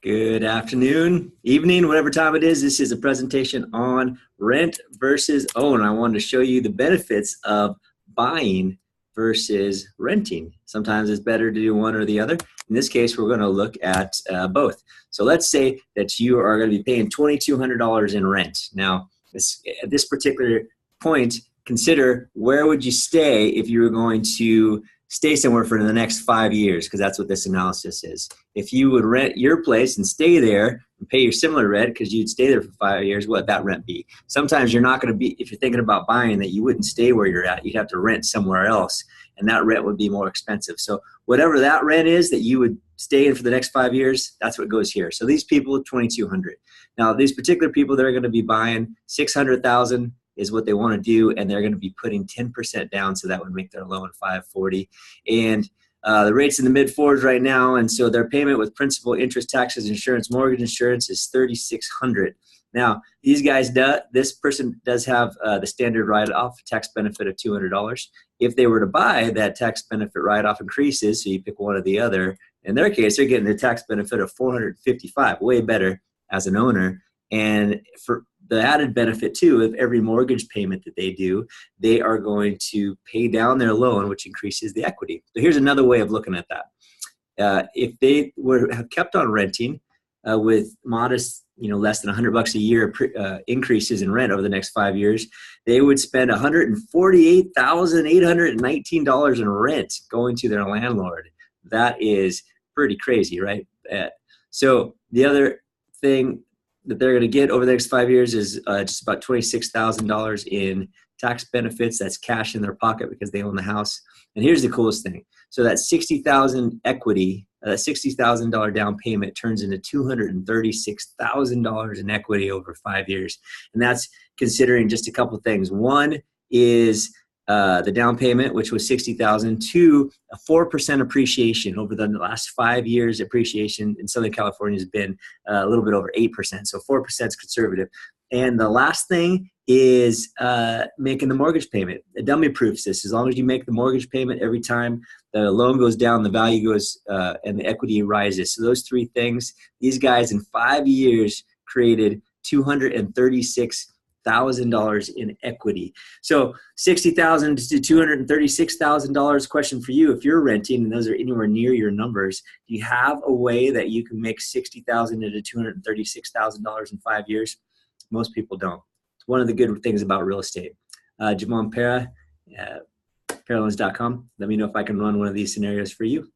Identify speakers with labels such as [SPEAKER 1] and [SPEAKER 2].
[SPEAKER 1] Good afternoon, evening, whatever time it is. This is a presentation on rent versus own. I wanted to show you the benefits of buying versus renting. Sometimes it's better to do one or the other. In this case, we're going to look at both. So let's say that you are going to be paying $2,200 in rent. Now, at this particular point, consider where would you stay if you were going to stay somewhere for the next 5 years, because that's what this analysis is. If you would rent your place and stay there and pay your similar rent because you'd stay there for 5 years, what would that rent be? Sometimes you're not going to be, if you're thinking about buying, that you wouldn't stay where you're at. You'd have to rent somewhere else, and that rent would be more expensive. So whatever that rent is that you would stay in for the next 5 years, that's what goes here. So these people, $2,200. Now, these particular people, they're going to be buying $600,000 is what they want to do, and they're going to be putting 10% down, so that would make their loan $540. And the rate's in the mid-4s right now, and so their payment with principal, interest, taxes, insurance, mortgage insurance is $3,600. Now, these guys, this person does have the standard write-off tax benefit of $200. If they were to buy, that tax benefit write-off increases, so you pick one or the other. In their case, they're getting the tax benefit of $455, way better as an owner. And for the added benefit too, of every mortgage payment that they do, they are going to pay down their loan, which increases the equity. So here's another way of looking at that. If they have kept on renting with modest, less than $100 a year increases in rent over the next 5 years, they would spend $148,819 in rent going to their landlord. That is pretty crazy, right? So the other thing that they're going to get over the next 5 years is just about $26,000 in tax benefits. That's cash in their pocket because they own the house. And here's the coolest thing. So that $60,000 equity, that $60,000 down payment turns into $236,000 in equity over 5 years. And that's considering just a couple of things. One is the down payment, which was $60,000, to a 4% appreciation over the last 5 years. Appreciation in Southern California has been a little bit over 8%, so 4% is conservative. And the last thing is making the mortgage payment. It dummy proofs this. As long as you make the mortgage payment every time the loan goes down, the value goes and the equity rises. So those three things, these guys in 5 years created $236,000 in equity. So $60,000 to $236,000. Question for you: if you're renting and those are anywhere near your numbers, do you have a way that you can make $60,000 into $236,000 in 5 years? Most people don't. It's one of the good things about real estate. Jevon PerraLoans.com. Let me know if I can run one of these scenarios for you.